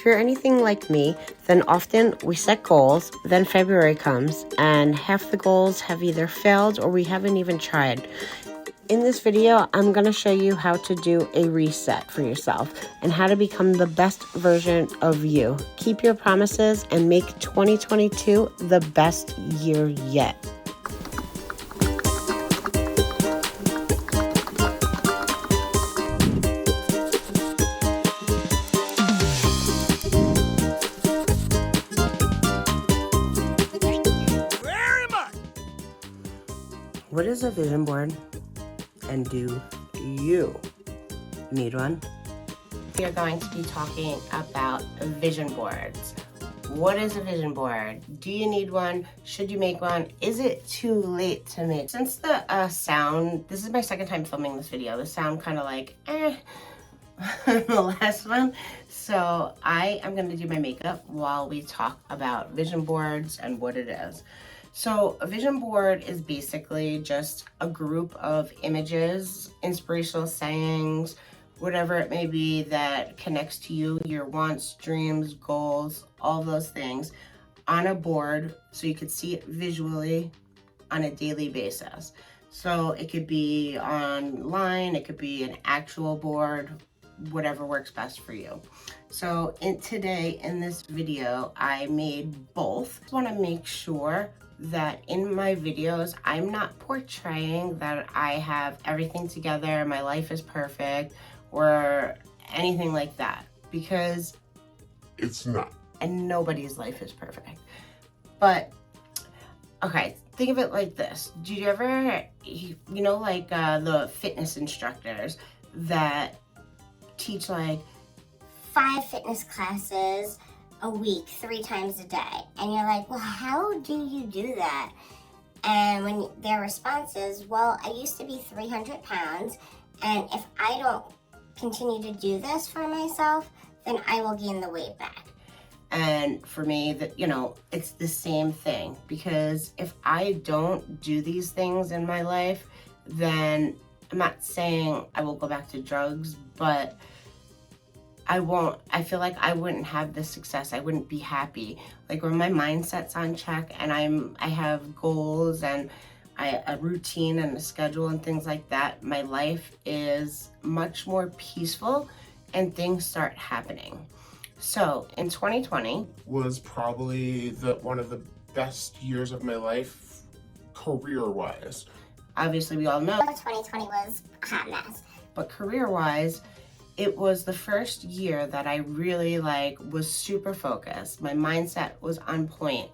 If you're anything like me, then often we set goals, then February comes, and half the goals have either failed or we haven't even tried. In this video, I'm going to show you how to do a reset for yourself and how to become the best version of you. Keep your promises and make 2022 the best year yet. What is a vision board, and do you need one? We are going to be talking about vision boards. What is a vision board? Do you need one? Should you make one? Is it too late to make? Since the sound, this is my second time filming this video, the sound kind of like the last one. So I am going to do my makeup while we talk about vision boards and what it is. So a vision board is basically just a group of images, inspirational sayings, whatever it may be that connects to you, your wants, dreams, goals, all those things on a board so you could see it visually on a daily basis. So it could be online, it could be an actual board, whatever works best for you. So today in this video, I made both. I want to make sure that in my videos, I'm not portraying that I have everything together, my life is perfect, or anything like that, because it's not. And nobody's life is perfect. But, okay, think of it like this. Do you ever, you know, like the fitness instructors that teach like 5 fitness classes a week, 3 times a day, and you're like, well, how do you do that? And when their response is, well, I used to be 300 pounds, and if I don't continue to do this for myself, then I will gain the weight back. And for me, that, you know, it's the same thing, because if I don't do these things in my life, then I'm not saying I will go back to drugs, but I feel like I wouldn't have the success. I wouldn't be happy. Like when my mindset's on check and I have goals and a routine and a schedule and things like that, my life is much more peaceful and things start happening. So in 2020 was probably one of the best years of my life career-wise. Obviously we all know 2020 was a hot mess. But career-wise, it was the first year that I really was super focused. My mindset was on point.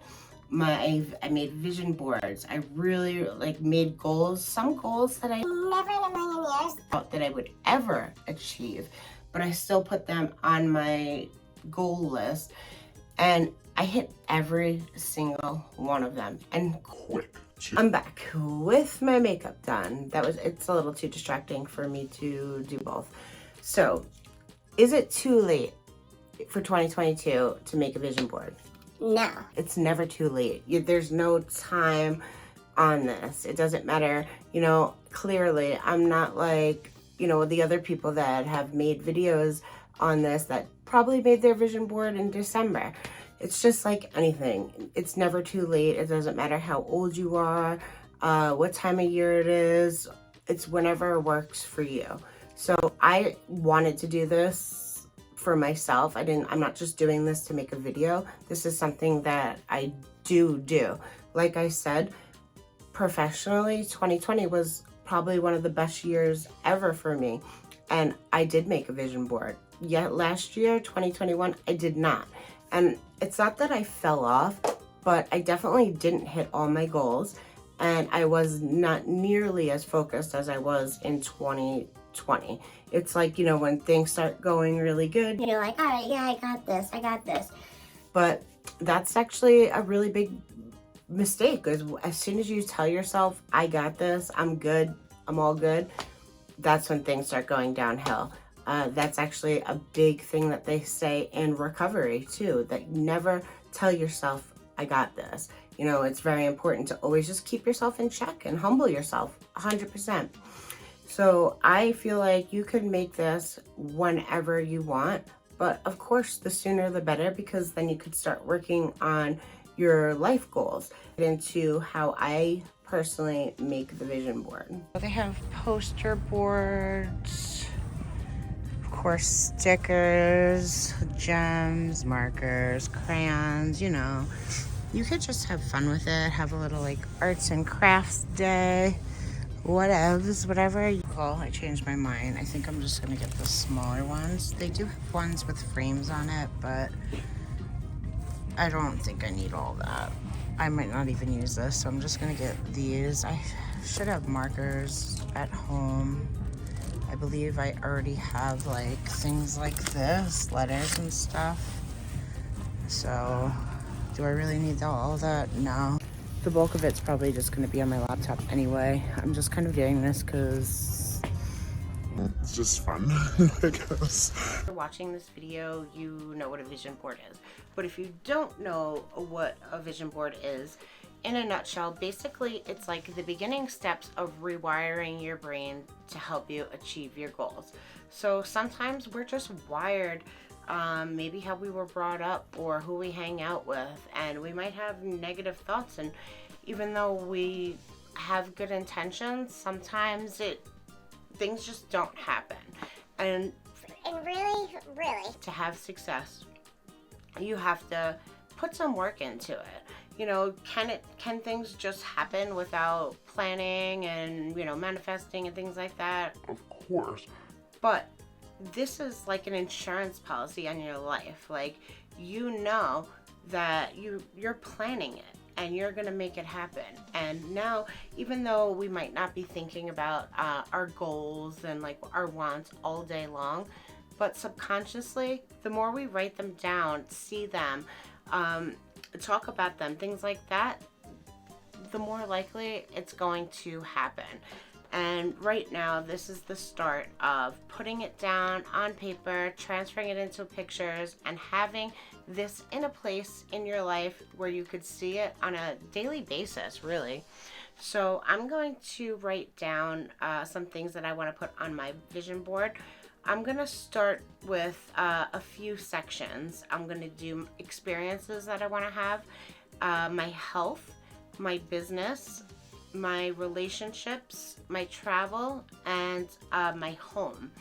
I made vision boards. I really made goals, some goals that I never in a million years thought that I would ever achieve, but I still put them on my goal list, and I hit every single one of them. And quick. I'm back with my makeup done. It's a little too distracting for me to do both. So, is it too late for 2022 to make a vision board? No. It's never too late. There's no time on this. It doesn't matter. You know, clearly, I'm not like, you know, the other people that have made videos on this that probably made their vision board in December. It's just like anything. It's never too late. It doesn't matter how old you are, what time of year it is. It's whenever works for you. So I wanted to do this for myself. I'm not just doing this to make a video. This is something that I do. Like I said, professionally, 2020 was probably one of the best years ever for me. And I did make a vision board. Yet last year, 2021, I did not. And it's not that I fell off, but I definitely didn't hit all my goals. And I was not nearly as focused as I was in 2020. It's like, you know, when things start going really good, you're like, all right, yeah, I got this. But that's actually a really big mistake, because as soon as you tell yourself, I got this, I'm good, I'm all good, that's when things start going downhill. That's actually a big thing that they say in recovery too, that you never tell yourself, I got this. You know, it's very important to always just keep yourself in check and humble yourself 100%. So I feel like you could make this whenever you want, But of course, the sooner the better, because then you could start working on your life goals. Into how I personally make the vision board. They have poster boards, of course, stickers, gems, markers, crayons, you know. You could just have fun with it, have a little like arts and crafts day, whatever you call. I changed my mind. I think I'm just gonna get the smaller ones. They do have ones with frames on it, but I don't think I need all that. I might not even use this, so I'm just gonna get these. I should have markers at home. I believe I already have like things like this, letters and stuff. So do I really need all that? No. The bulk of it's probably just gonna be on my laptop anyway. I'm just kind of doing this because it's just fun, I guess. If you're watching this video, you know what a vision board is. But if you don't know what a vision board is, in a nutshell, basically it's like the beginning steps of rewiring your brain to help you achieve your goals. So sometimes we're just wired, maybe how we were brought up or who we hang out with, and we might have negative thoughts, and even though we have good intentions, sometimes things just don't happen. And really, to have success, you have to put some work into it. You know, can things just happen without planning and, you know, manifesting and things like that? Of course. But this is like an insurance policy on your life. Like, you know that you're planning it and you're gonna make it happen. And now, even though we might not be thinking about our goals and like our wants all day long, but subconsciously, the more we write them down, see them, talk about them, things like that, the more likely it's going to happen. And right now, this is the start of putting it down on paper, transferring it into pictures, and having this in a place in your life where you could see it on a daily basis, really. So I'm going to write down some things that I want to put on my vision board. I'm going to start with a few sections. I'm going to do experiences that I want to have, my health, my business, my relationships, my travel, and my home.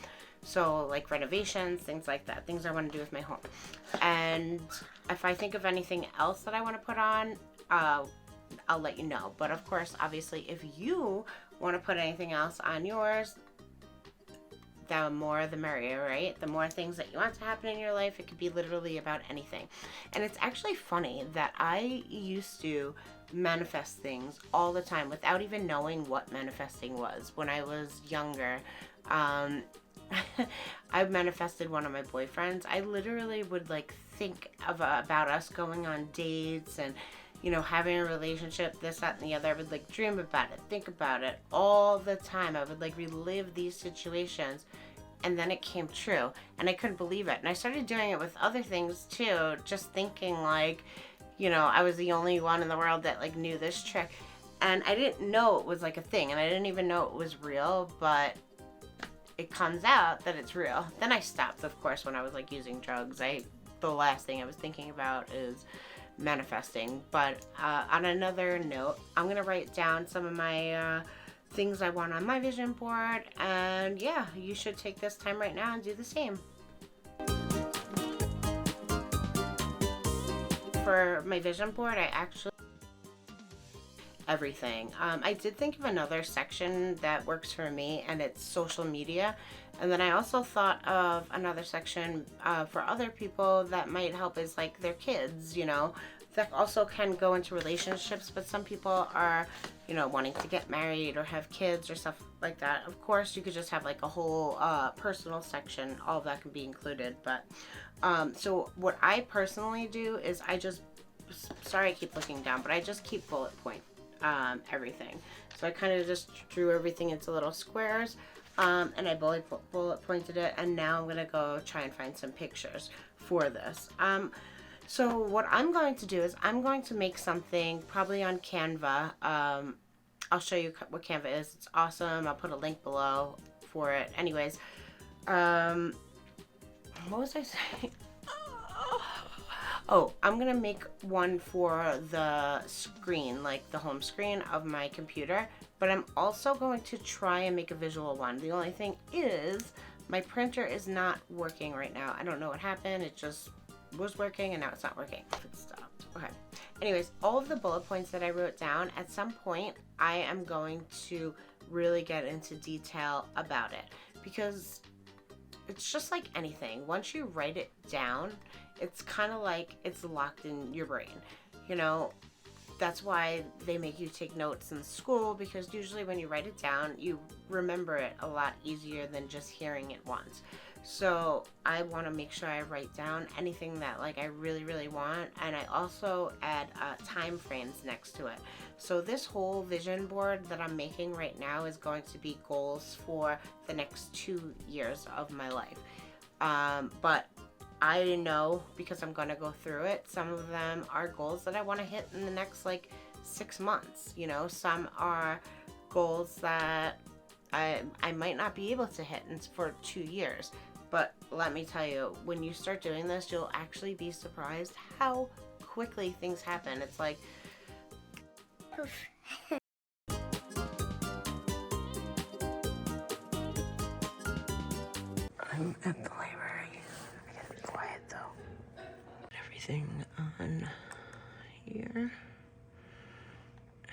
So like renovations, things like that, things I want to do with my home. And if I think of anything else that I want to put on, I'll let you know. But of course, obviously, if you want to put anything else on yours, the more the merrier, right? The more things that you want to happen in your life. It could be literally about anything. And it's actually funny that I used to manifest things all the time without even knowing what manifesting was. When I was younger, I manifested one of my boyfriends. I literally would like think about us going on dates and, you know, having a relationship, this, that, and the other. I would like dream about it, think about it all the time. I would like relive these situations, and then it came true, and I couldn't believe it. And I started doing it with other things too, just thinking like, you know, I was the only one in the world that like knew this trick, and I didn't know it was like a thing, and I didn't even know it was real, but it comes out that it's real. Then I stopped, of course, when I was like using drugs. The last thing I was thinking about is manifesting. But on another note, I'm gonna write down some of my things I want on my vision board, and yeah, you should take this time right now and do the same. For my vision board, I actually everything. I did think of another section that works for me, and it's social media. And then I also thought of another section for other people that might help is like their kids, you know, that also can go into relationships, but some people are, you know, wanting to get married or have kids or stuff like that. Of course, you could just have like a whole personal section. All of that can be included. But so what I personally do is I just, sorry I keep looking down, but I just keep bullet point everything. So I kind of just drew everything into little squares, and I bullet pointed it, and now I'm going to go try and find some pictures for this. So what I'm going to do is I'm going to make something probably on Canva. I'll show you what Canva is. It's awesome. I'll put a link below for it. Anyways, what was I saying? Oh, I'm gonna make one for the screen, like the home screen of my computer, but I'm also going to try and make a visual one. The only thing is my printer is not working right now. I don't know what happened. It just was working and now it's not working. It stopped. Okay. Anyways, all of the bullet points that I wrote down, at some point I am going to really get into detail about it, because it's just like anything. Once you write it down, it's kind of like it's locked in your brain. You know, that's why they make you take notes in school, because usually when you write it down, you remember it a lot easier than just hearing it once. So I want to make sure I write down anything that like I really, really want, and I also add time frames next to it. So this whole vision board that I'm making right now is going to be goals for the next 2 years of my life. But I know, because I'm going to go through it, some of them are goals that I want to hit in the next like 6 months. You know, some are goals that I might not be able to hit for 2 years. But let me tell you, when you start doing this, you'll actually be surprised how quickly things happen. It's like, I'm at the library. I gotta be quiet though. Put everything on here.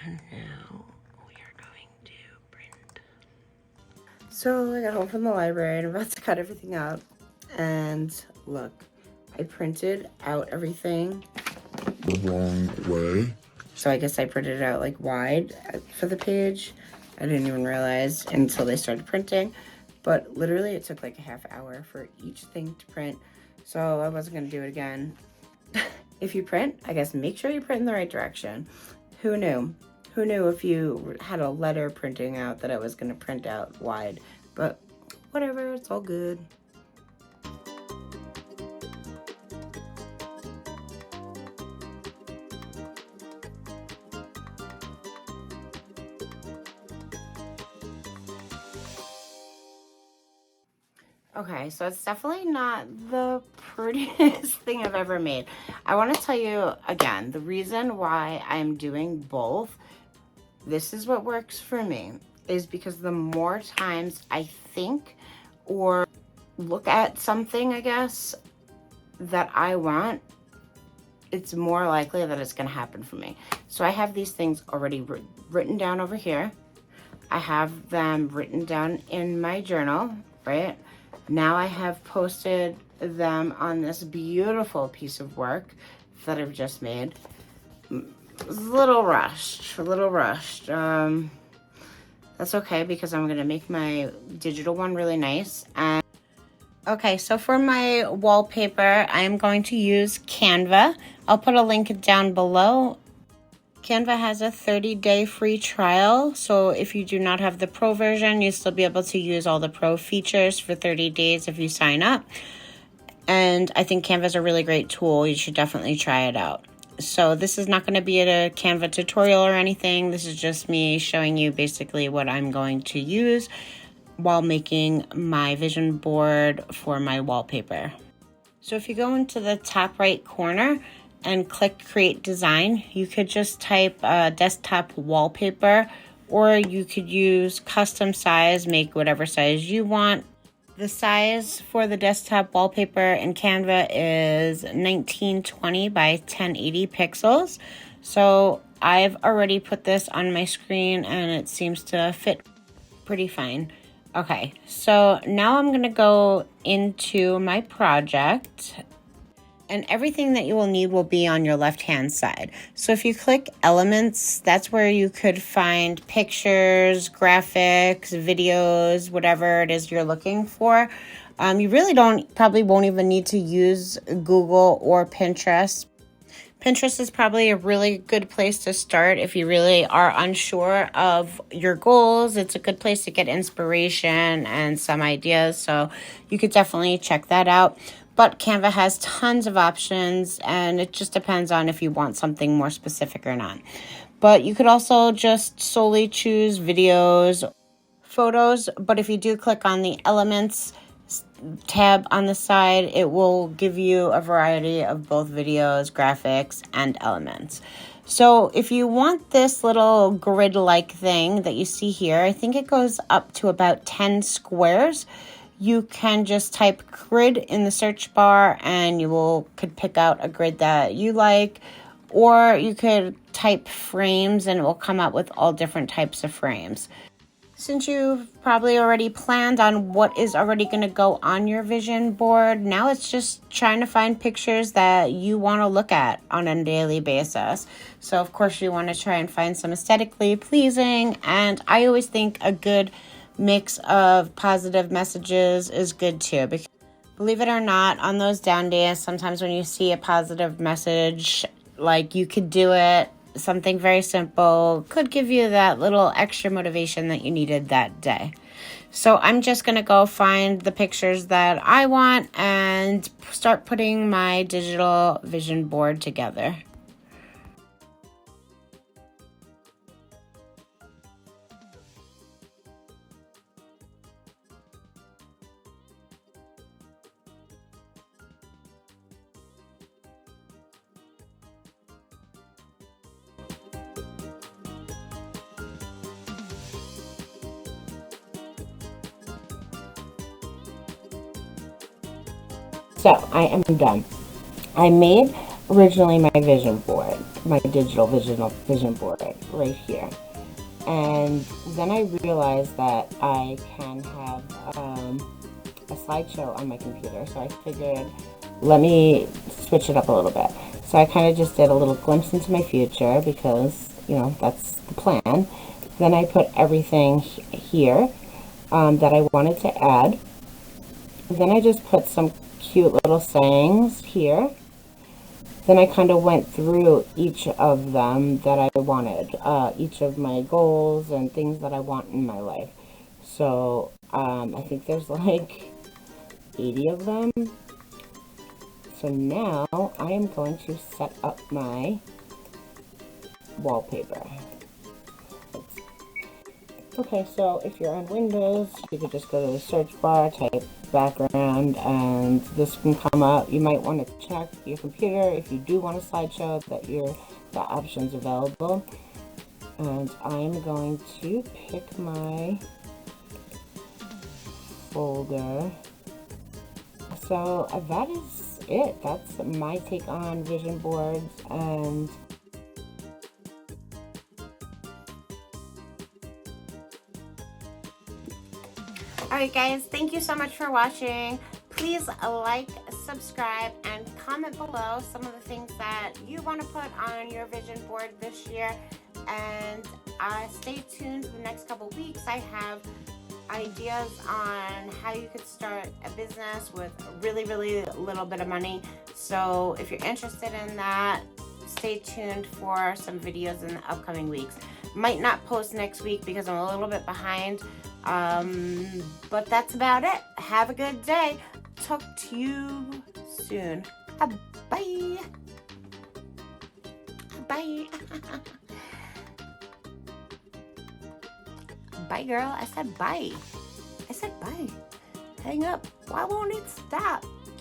And now we are going to print. So I got home from the library and I'm about to cut everything up. And look, I printed out everything the wrong way. So I guess I printed it out like wide for the page. I didn't even realize until they started printing. But literally it took like a half hour for each thing to print. So I wasn't gonna do it again. If you print, I guess make sure you print in the right direction. Who knew? Who knew if you had a letter printing out that I was gonna print out wide? But whatever, it's all good. Okay, so it's definitely not the prettiest thing I've ever made. I want to tell you again, the reason why I'm doing both, this is what works for me, is because the more times I think or look at something, I guess, that I want, it's more likely that it's going to happen for me. So I have these things already written down over here. I have them written down in my journal, right? Now I have posted them on this beautiful piece of work that I've just made. A little rushed. That's okay, because I'm gonna make my digital one really nice. And okay, so for my wallpaper, I'm going to use Canva. I'll put a link down below. Canva has a 30-day free trial, so if you do not have the pro version, you'll still be able to use all the pro features for 30 days if you sign up. And I think Canva is a really great tool. You should definitely try it out. So this is not going to be a Canva tutorial or anything. This is just me showing you basically what I'm going to use while making my vision board for my wallpaper. So if you go into the top right corner and click create design, you could just type desktop wallpaper, or you could use custom size, make whatever size you want. The size for the desktop wallpaper in Canva is 1920 by 1080 pixels. So I've already put this on my screen and it seems to fit pretty fine. Okay, so now I'm gonna go into my project. And everything that you will need will be on your left-hand side. So if you click elements, that's where you could find pictures, graphics, videos, whatever it is you're looking for. You really probably won't even need to use Google or Pinterest. Pinterest is probably a really good place to start if you really are unsure of your goals. It's a good place to get inspiration and some ideas. So you could definitely check that out. But Canva has tons of options, and it just depends on if you want something more specific or not. But you could also just solely choose videos, photos. But if you do click on the elements, tab on the side, it will give you a variety of both videos, graphics, and elements. So if you want this little grid-like thing that you see here, I think it goes up to about 10 squares. You can just type grid in the search bar and could pick out a grid that you like, or you could type frames and it will come up with all different types of frames. Since you've probably already planned on what is already going to go on your vision board, now it's just trying to find pictures that you want to look at on a daily basis. So of course you want to try and find some aesthetically pleasing, and I always think a good mix of positive messages is good too, because believe it or not, on those down days, sometimes when you see a positive message, like you could do it, something very simple, could give you that little extra motivation that you needed that day. So I'm just going to go find the pictures that I want and start putting my digital vision board together. So I am done. I made originally my vision board, my digital vision board right here. And then I realized that I can have a slideshow on my computer. So I figured, let me switch it up a little bit. So I kind of just did a little glimpse into my future because, that's the plan. Then I put everything here that I wanted to add. Then I just put some cute little sayings here. Then I kind of went through each of them that I wanted, each of my goals and things that I want in my life. So I think there's like 80 of them. So now I am going to set up my wallpaper. Okay, so if you're on Windows, you could just go to the search bar, type background, and this can come up. You might want to check your computer if you do want a slideshow that the options available. And I'm going to pick my folder. So that is it. That's my take on vision boards. And alright guys, thank you so much for watching. Please like, subscribe, and comment below some of the things that you want to put on your vision board this year. And stay tuned for the next couple weeks. I have ideas on how you could start a business with really little bit of money. So if you're interested in that, stay tuned for some videos in the upcoming weeks. Might not post next week because I'm a little bit behind. But that's about it. Have a good day. Talk to you soon. Bye. Bye. Bye, girl. I said bye. Hang up. Why won't it stop?